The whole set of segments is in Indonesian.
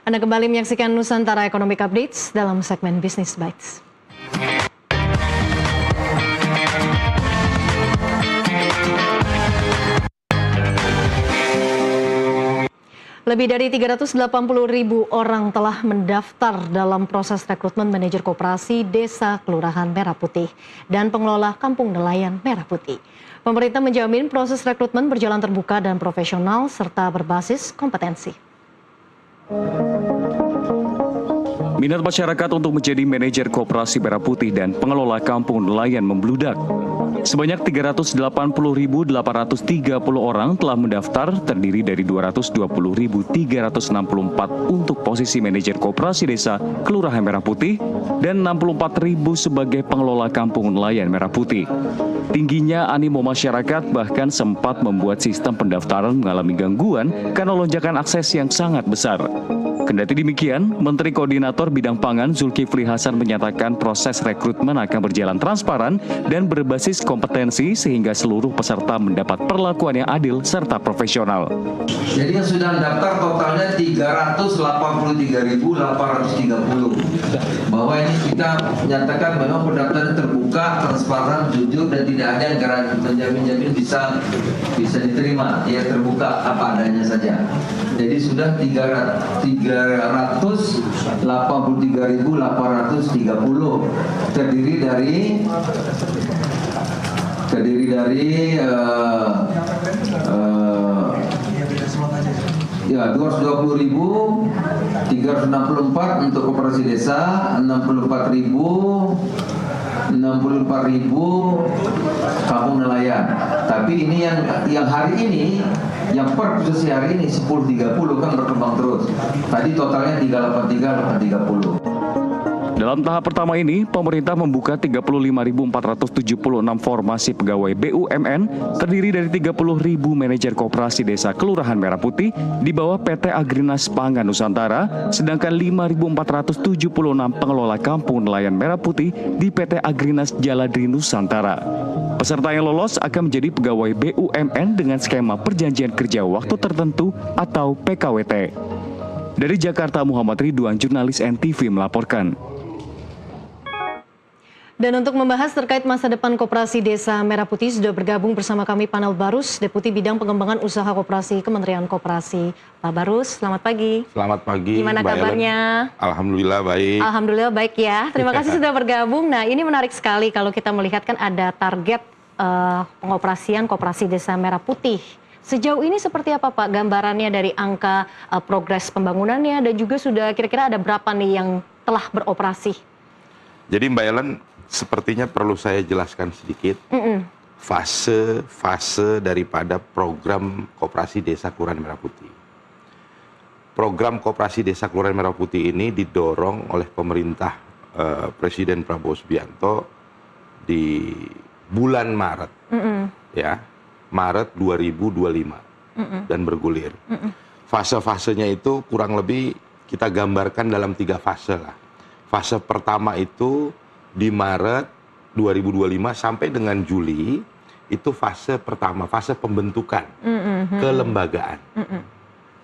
Anda kembali menyaksikan Nusantara Economic Updates dalam segmen Business Bites. Lebih dari 380.000 orang telah mendaftar dalam proses rekrutmen manajer koperasi Desa Kelurahan Merah Putih dan pengelola Kampung Nelayan Merah Putih. Pemerintah menjamin proses rekrutmen berjalan terbuka dan profesional serta berbasis kompetensi. Minat masyarakat untuk menjadi manajer koperasi Merah Putih dan pengelola kampung nelayan membludak. Sebanyak 380.830 orang telah mendaftar, terdiri dari 220.364 untuk posisi manajer koperasi desa Kelurahan Merah Putih dan 64.000 sebagai pengelola kampung nelayan Merah Putih. Tingginya animo masyarakat bahkan sempat membuat sistem pendaftaran mengalami gangguan karena lonjakan akses yang sangat besar. Kendati demikian, Menteri Koordinator Bidang Pangan Zulkifli Hasan menyatakan proses rekrutmen akan berjalan transparan dan berbasis kompetensi sehingga seluruh peserta mendapat perlakuan yang adil serta profesional. Jadi yang sudah mendaftar totalnya 383.830. Bahwa ini kita menyatakan memang pendaftaran terbuka, transparan, jujur dan tidak ada yang menjamin bisa diterima. Ya terbuka apa adanya saja. Jadi sudah 383.830 terdiri dari 220.364 untuk koperasi desa, 64.000 kampung nelayan. Tapi ini yang hari ini, yang per posisi hari ini 10.30 kan berkembang terus. Tadi totalnya 383.830. Dalam tahap pertama ini, pemerintah membuka 35.476 formasi pegawai BUMN terdiri dari 30.000 manajer koperasi desa Kelurahan Merah Putih di bawah PT Agrinas Pangan Nusantara, sedangkan 5.476 pengelola kampung nelayan Merah Putih di PT Agrinas Jaladri Nusantara. Peserta yang lolos akan menjadi pegawai BUMN dengan skema perjanjian kerja waktu tertentu atau PKWT. Dari Jakarta, Muhammad Ridwan, jurnalis NTV melaporkan. Dan untuk membahas terkait masa depan Koperasi Desa Merah Putih sudah bergabung bersama kami Panel Barus, Deputi Bidang Pengembangan Usaha Koperasi Kementerian Koperasi. Pak Barus, selamat pagi. Selamat pagi. Gimana kabarnya? Alhamdulillah baik. Alhamdulillah baik ya. Terima kasih sudah bergabung. Nah, ini menarik sekali kalau kita melihat kan ada target pengoperasian Koperasi Desa Merah Putih. Sejauh ini seperti apa Pak gambarannya dari angka progres pembangunannya dan juga sudah kira-kira ada berapa nih yang telah beroperasi? Jadi Mbak Ellen, sepertinya perlu saya jelaskan sedikit fase daripada program Koperasi Desa Kelurahan Merah Putih. Program Koperasi Desa Kelurahan Merah Putih ini didorong oleh pemerintah Presiden Prabowo Subianto di bulan Maret, ya Maret 2025 dan bergulir. Fase-fasenya itu kurang lebih kita gambarkan dalam 3 fase lah. Fase pertama itu di Maret 2025 sampai dengan Juli, itu fase pertama, fase pembentukan kelembagaan.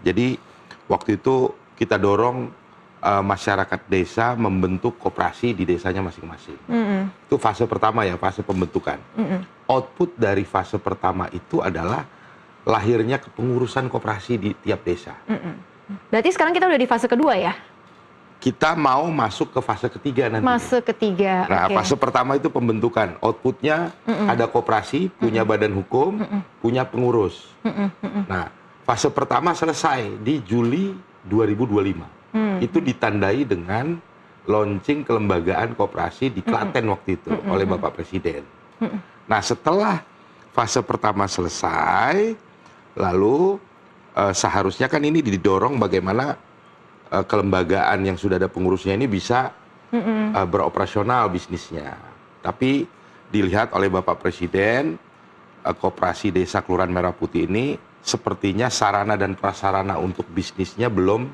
Jadi waktu itu kita dorong masyarakat desa membentuk koperasi di desanya masing-masing. Itu fase pertama ya, fase pembentukan. Output dari fase pertama itu adalah lahirnya kepengurusan koperasi di tiap desa. Berarti sekarang kita udah di fase kedua ya? Kita mau masuk ke fase ketiga nanti. Fase ketiga. Nah, okay. Fase pertama itu pembentukan. Outputnya ada koperasi, punya badan hukum, punya pengurus. Nah, fase pertama selesai di Juli 2025. Itu ditandai dengan launching kelembagaan koperasi di Klaten waktu itu oleh Bapak Presiden. Nah, setelah fase pertama selesai, lalu seharusnya kan ini didorong bagaimana kelembagaan yang sudah ada pengurusnya ini bisa beroperasional bisnisnya. Tapi dilihat oleh Bapak Presiden, Koperasi Desa Kelurahan Merah Putih ini sepertinya sarana dan prasarana untuk bisnisnya belum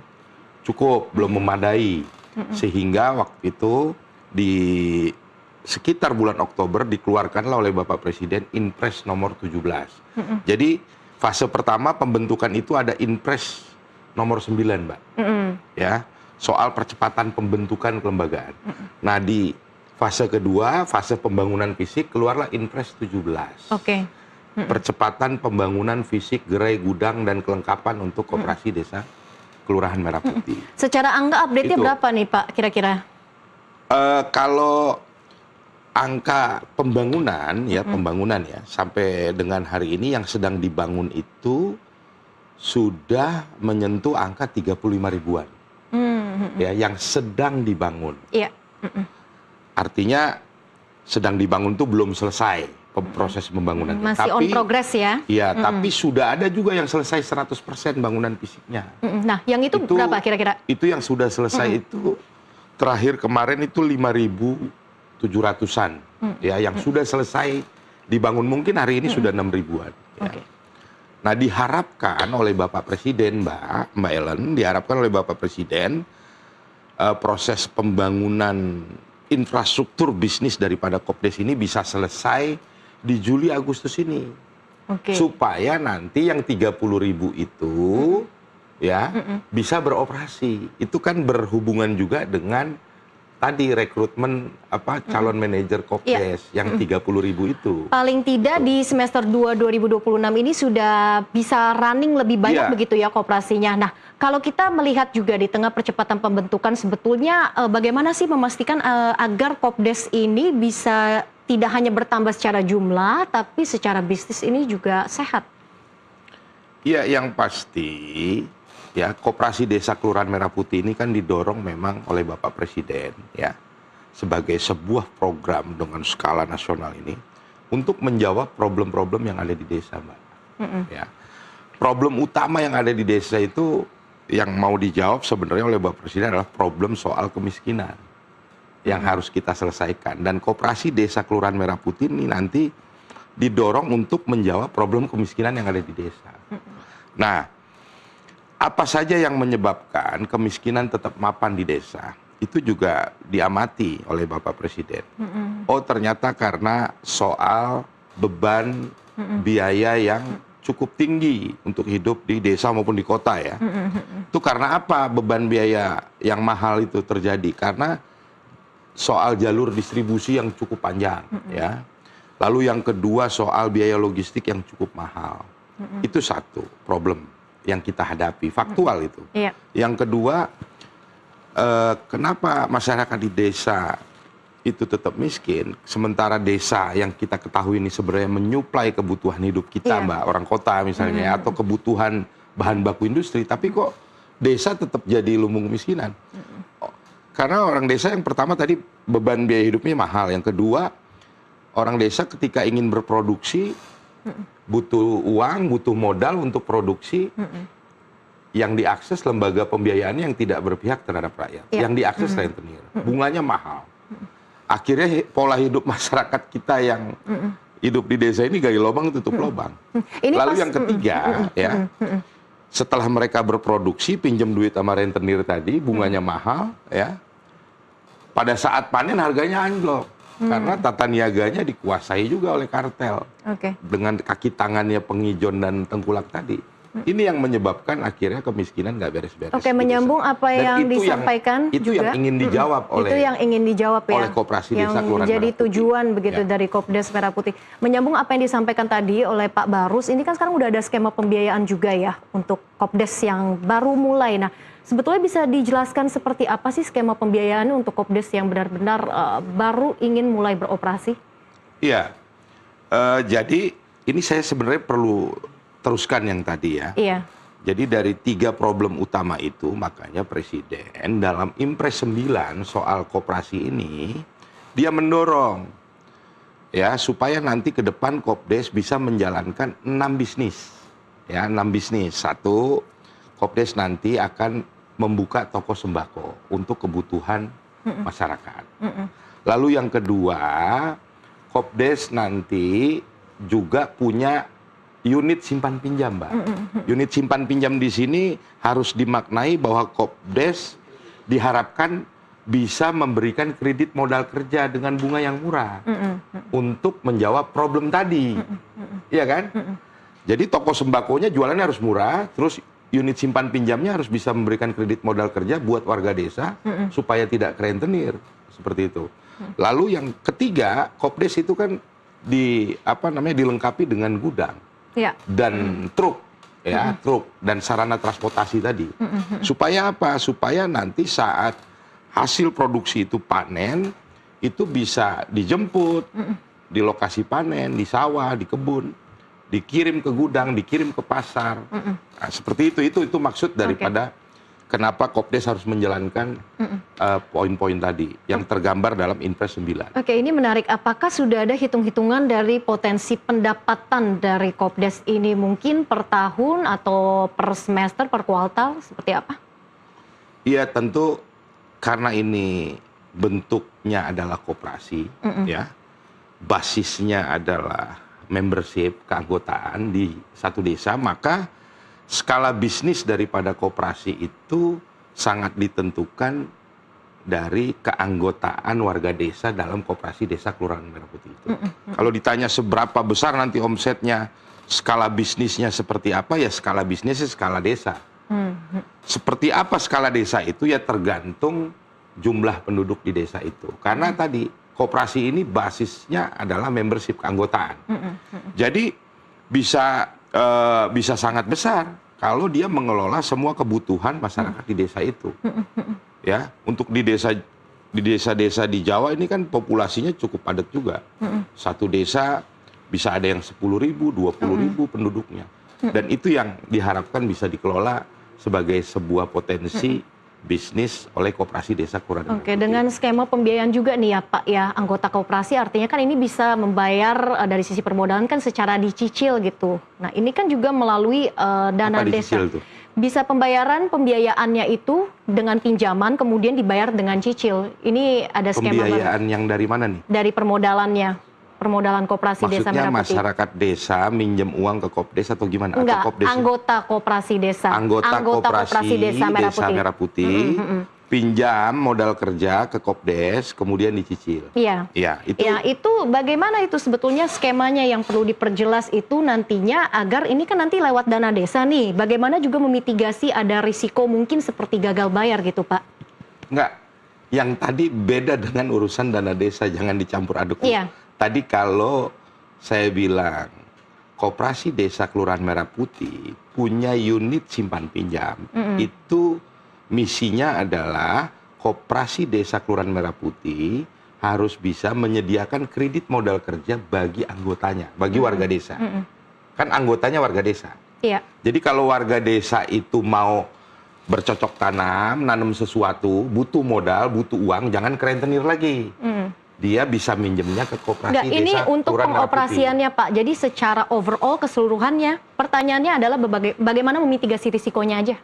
cukup, belum memadai. Sehingga waktu itu di sekitar bulan Oktober dikeluarkanlah oleh Bapak Presiden Inpres nomor 17. Jadi fase pertama pembentukan itu ada Inpres nomor 9, Mbak. Ya, soal percepatan pembentukan kelembagaan. Nah, di fase kedua, fase pembangunan fisik, keluarlah Inpres 17. Oke. Percepatan pembangunan fisik, gerai, gudang, dan kelengkapan untuk koperasi desa Kelurahan Merah Putih. Secara angka update-nya Itu. berapa nih Pak kira-kira? Kalau angka pembangunan ya sampai dengan hari ini yang sedang dibangun itu sudah menyentuh angka 35 ribuan. Ya, yang sedang dibangun. Iya. Artinya sedang dibangun itu belum selesai proses pembangunan. Masih on progress ya? Iya, tapi sudah ada juga yang selesai 100% bangunan fisiknya. Nah, yang itu berapa kira-kira? Itu yang sudah selesai itu terakhir kemarin itu 5.700-an. Ya, yang sudah selesai dibangun mungkin hari ini sudah 6 ribuan. Ya. Oke. Nah, diharapkan oleh Bapak Presiden, Mbak Ellen, diharapkan oleh Bapak Presiden proses pembangunan infrastruktur bisnis daripada Kopdes ini bisa selesai di Juli Agustus ini. Oke. Supaya nanti yang 30.000 itu ya bisa beroperasi. Itu kan berhubungan juga dengan tadi rekrutmen calon manajer Kopdes yang 30.000 itu. Paling tidak di semester 2 2026 ini sudah bisa running lebih banyak begitu ya koperasinya. Nah, kalau kita melihat juga di tengah percepatan pembentukan sebetulnya bagaimana sih memastikan agar Kopdes ini bisa tidak hanya bertambah secara jumlah tapi secara bisnis ini juga sehat? Iya, yang pasti ya Koperasi Desa Kelurahan Merah Putih ini kan didorong memang oleh Bapak Presiden ya sebagai sebuah program dengan skala nasional ini untuk menjawab problem-problem yang ada di desa, Mbak. Ya. Problem utama yang ada di desa itu yang mau dijawab sebenarnya oleh Bapak Presiden adalah problem soal kemiskinan yang harus kita selesaikan, dan Koperasi Desa Kelurahan Merah Putih ini nanti didorong untuk menjawab problem kemiskinan yang ada di desa. Nah, apa saja yang menyebabkan kemiskinan tetap mapan di desa, itu juga diamati oleh Bapak Presiden. Oh, ternyata karena soal beban biaya yang cukup tinggi untuk hidup di desa maupun di kota ya. Itu karena apa beban biaya yang mahal itu terjadi? Karena soal jalur distribusi yang cukup panjang ya. Lalu yang kedua soal biaya logistik yang cukup mahal. Itu satu problem yang kita hadapi, faktual itu. Yang kedua, kenapa masyarakat di desa itu tetap miskin, sementara desa yang kita ketahui ini sebenarnya menyuplai kebutuhan hidup kita, Mbak, orang kota misalnya, atau kebutuhan bahan baku industri, tapi kok desa tetap jadi lumbung kemiskinan? Karena orang desa yang pertama tadi beban biaya hidupnya mahal, yang kedua orang desa ketika ingin berproduksi butuh uang, butuh modal untuk produksi yang diakses lembaga pembiayaan yang tidak berpihak terhadap rakyat, yang diakses rentenir, bunganya mahal. Akhirnya pola hidup masyarakat kita yang hidup di desa ini gali lubang tutup lubang. Lalu yang ketiga ya, setelah mereka berproduksi pinjam duit sama rentenir tadi, bunganya mahal ya. Pada saat panen harganya anjlok karena tata niaganya dikuasai juga oleh kartel. Dengan kaki tangannya pengijon dan tengkulak tadi. Ini yang menyebabkan akhirnya kemiskinan nggak beres-beres. Menyambung apa yang disampaikan itu juga. Yang ingin dijawab oleh itu yang ingin dijawab ya. Oleh Koperasi Desa Kelurahan Yang jadi Merah Putih. tujuan begitu dari Kopdes Merah Putih. Menyambung apa yang disampaikan tadi oleh Pak Barus, ini kan sekarang udah ada skema pembiayaan juga ya untuk Kopdes yang baru mulai. Nah, sebetulnya bisa dijelaskan seperti apa sih skema pembiayaan untuk Kopdes yang benar-benar baru ingin mulai beroperasi? Iya, jadi ini saya sebenarnya perlu teruskan yang tadi ya. Iya. Jadi dari 3 problem utama itu, makanya Presiden dalam Impres 9 soal koperasi ini, dia mendorong ya supaya nanti ke depan Kopdes bisa menjalankan 6 bisnis. Ya, 6 bisnis. 1, Kopdes nanti akan membuka toko sembako untuk kebutuhan masyarakat. Lalu yang kedua, Kopdes nanti juga punya unit simpan pinjam, Mbak. Unit simpan pinjam di sini harus dimaknai bahwa Kopdes diharapkan bisa memberikan kredit modal kerja dengan bunga yang murah untuk menjawab problem tadi. Iya kan? Jadi toko sembakonya jualannya harus murah, terus unit simpan pinjamnya harus bisa memberikan kredit modal kerja buat warga desa supaya tidak kerentenir seperti itu. Lalu yang ketiga, Kopdes itu kan dilengkapi dengan gudang dan truk, ya, truk dan sarana transportasi tadi. Supaya apa? Supaya nanti saat hasil produksi itu panen, itu bisa dijemput di lokasi panen, di sawah, di kebun, dikirim ke gudang, dikirim ke pasar. Nah, seperti itu maksud daripada kenapa Kopdes harus menjalankan poin-poin tadi yang tergambar dalam Inpres 9. Oke, ini menarik. Apakah sudah ada hitung-hitungan dari potensi pendapatan dari Kopdes ini, mungkin per tahun atau per semester, per kuartal, seperti apa? Iya, tentu karena ini bentuknya adalah koperasi, ya, basisnya adalah membership, keanggotaan di satu desa, maka skala bisnis daripada koperasi itu sangat ditentukan dari keanggotaan warga desa dalam koperasi desa Kelurahan Merah Putih itu. Kalau ditanya seberapa besar nanti omsetnya, skala bisnisnya seperti apa, ya skala bisnisnya skala desa. Seperti apa skala desa itu ya tergantung jumlah penduduk di desa itu. Karena tadi koperasi ini basisnya adalah membership, keanggotaan. Jadi bisa sangat besar kalau dia mengelola semua kebutuhan masyarakat di desa itu. Ya, untuk di desa-desa di Jawa ini kan populasinya cukup padat juga. Satu desa bisa ada yang 10.000, 20.000 penduduknya. Dan itu yang diharapkan bisa dikelola sebagai sebuah potensi bisnis oleh koperasi desa Kelurahan Merah Putih. Oke, dengan skema pembiayaan juga nih ya Pak ya, anggota koperasi artinya kan ini bisa membayar dari sisi permodalan kan secara dicicil gitu. Nah ini kan juga melalui dana desa. Bisa pembiayaannya itu dengan pinjaman kemudian dibayar dengan cicil. Ini ada skema pembiayaan yang dari mana nih? Dari permodalan koperasi desa Merah Putih. Maksudnya masyarakat desa minjem uang ke Kopdes atau gimana? Enggak, atau Kopdes anggota koperasi desa. Anggota koperasi desa Merah Putih. Pinjam modal kerja ke Kopdes, kemudian dicicil. Iya. Ya, itu bagaimana itu sebetulnya skemanya yang perlu diperjelas itu nantinya agar ini kan nanti lewat dana desa nih. Bagaimana juga memitigasi ada risiko mungkin seperti gagal bayar gitu Pak? Enggak. Yang tadi beda dengan urusan dana desa, jangan dicampur aduk. Iya. Tadi kalau saya bilang koperasi desa Kelurahan Merah Putih punya unit simpan pinjam, itu misinya adalah koperasi desa Kelurahan Merah Putih harus bisa menyediakan kredit modal kerja bagi anggotanya, bagi warga desa. Kan anggotanya warga desa. Iya. Jadi kalau warga desa itu mau bercocok tanam, nanam sesuatu, butuh modal, butuh uang, jangan kerentenir lagi. Dia bisa minjemnya ke koperasi desa. Ini untuk pengoperasiannya Pak. Jadi secara overall keseluruhannya, pertanyaannya adalah bagaimana memitigasi risikonya aja?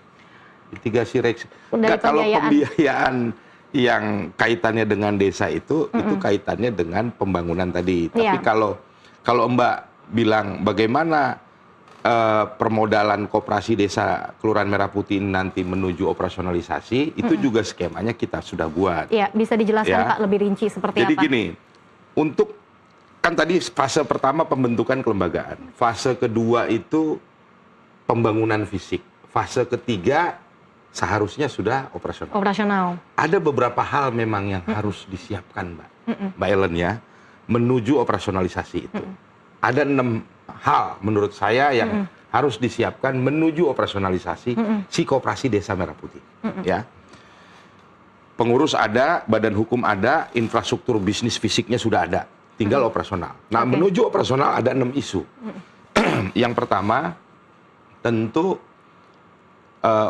Mitigasi risiko. Kalau pembiayaan yang kaitannya dengan desa itu kaitannya dengan pembangunan tadi. Tapi kalau Mbak bilang bagaimana permodalan koperasi desa Kelurahan Merah Putih nanti menuju operasionalisasi, itu juga skemanya kita sudah buat. Iya, bisa dijelaskan Pak lebih rinci seperti apa? Jadi gini, untuk kan tadi fase pertama pembentukan kelembagaan, fase kedua itu pembangunan fisik, fase ketiga seharusnya sudah operasional. Ada beberapa hal memang yang harus disiapkan, Mbak Ellen ya, menuju operasionalisasi itu. Ada 6 hal menurut saya yang harus disiapkan menuju operasionalisasi si koperasi desa Merah Putih. Ya, pengurus ada, badan hukum ada, infrastruktur bisnis fisiknya sudah ada, tinggal operasional. Nah, menuju operasional ada 6 isu. Yang pertama, tentu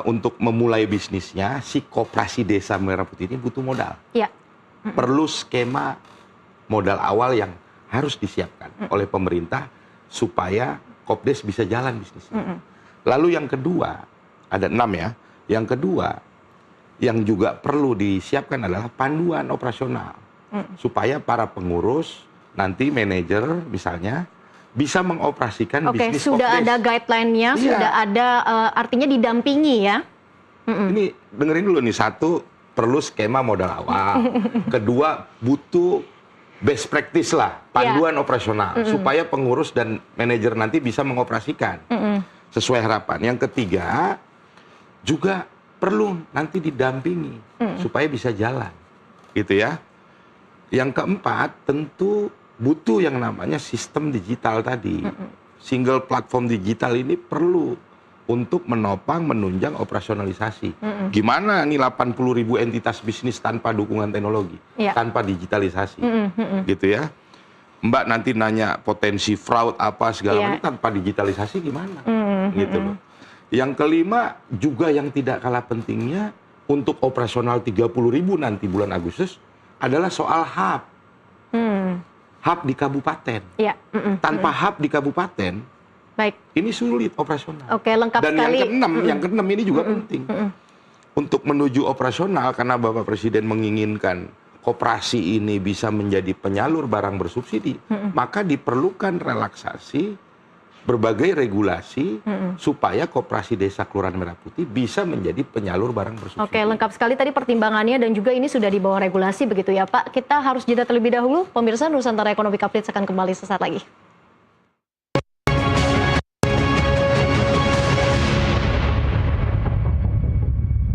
untuk memulai bisnisnya si koperasi desa Merah Putih ini butuh modal. Ya. Perlu skema modal awal yang harus disiapkan oleh pemerintah supaya Kopdes bisa jalan bisnisnya. Lalu yang kedua, ada 6 ya. Yang kedua, yang juga perlu disiapkan adalah panduan operasional. Supaya para pengurus, nanti manajer misalnya, bisa mengoperasikan bisnis Kopdes. Sudah ada guideline-nya, sudah ada artinya didampingi ya. Ini dengerin dulu nih, satu, perlu skema modal awal. Kedua, butuh best practice lah, panduan operasional, supaya pengurus dan manajer nanti bisa mengoperasikan sesuai harapan. Yang ketiga, juga perlu nanti didampingi supaya bisa jalan, gitu ya. Yang keempat, tentu butuh yang namanya sistem digital tadi. Single platform digital ini perlu untuk menopang, menunjang operasionalisasi. Gimana nih 80.000 entitas bisnis tanpa dukungan teknologi, tanpa digitalisasi, gitu ya. Mbak nanti nanya potensi fraud apa segala macam, tanpa digitalisasi gimana, gitu loh. Yang kelima juga yang tidak kalah pentingnya untuk operasional 30.000 nanti bulan Agustus adalah soal hub. Hub di kabupaten. Tanpa hub di kabupaten, ini sulit operasional. Oke, lengkap dan sekali. yang keenam ini juga penting. Untuk menuju operasional, karena Bapak Presiden menginginkan koperasi ini bisa menjadi penyalur barang bersubsidi, maka diperlukan relaksasi berbagai regulasi supaya koperasi desa Kelurahan Merah Putih bisa menjadi penyalur barang bersubsidi. Oke, lengkap sekali tadi pertimbangannya dan juga ini sudah di bawah regulasi begitu ya Pak. Kita harus jeda terlebih dahulu. Pemirsa, Nusantara Economic Update akan kembali sesaat lagi.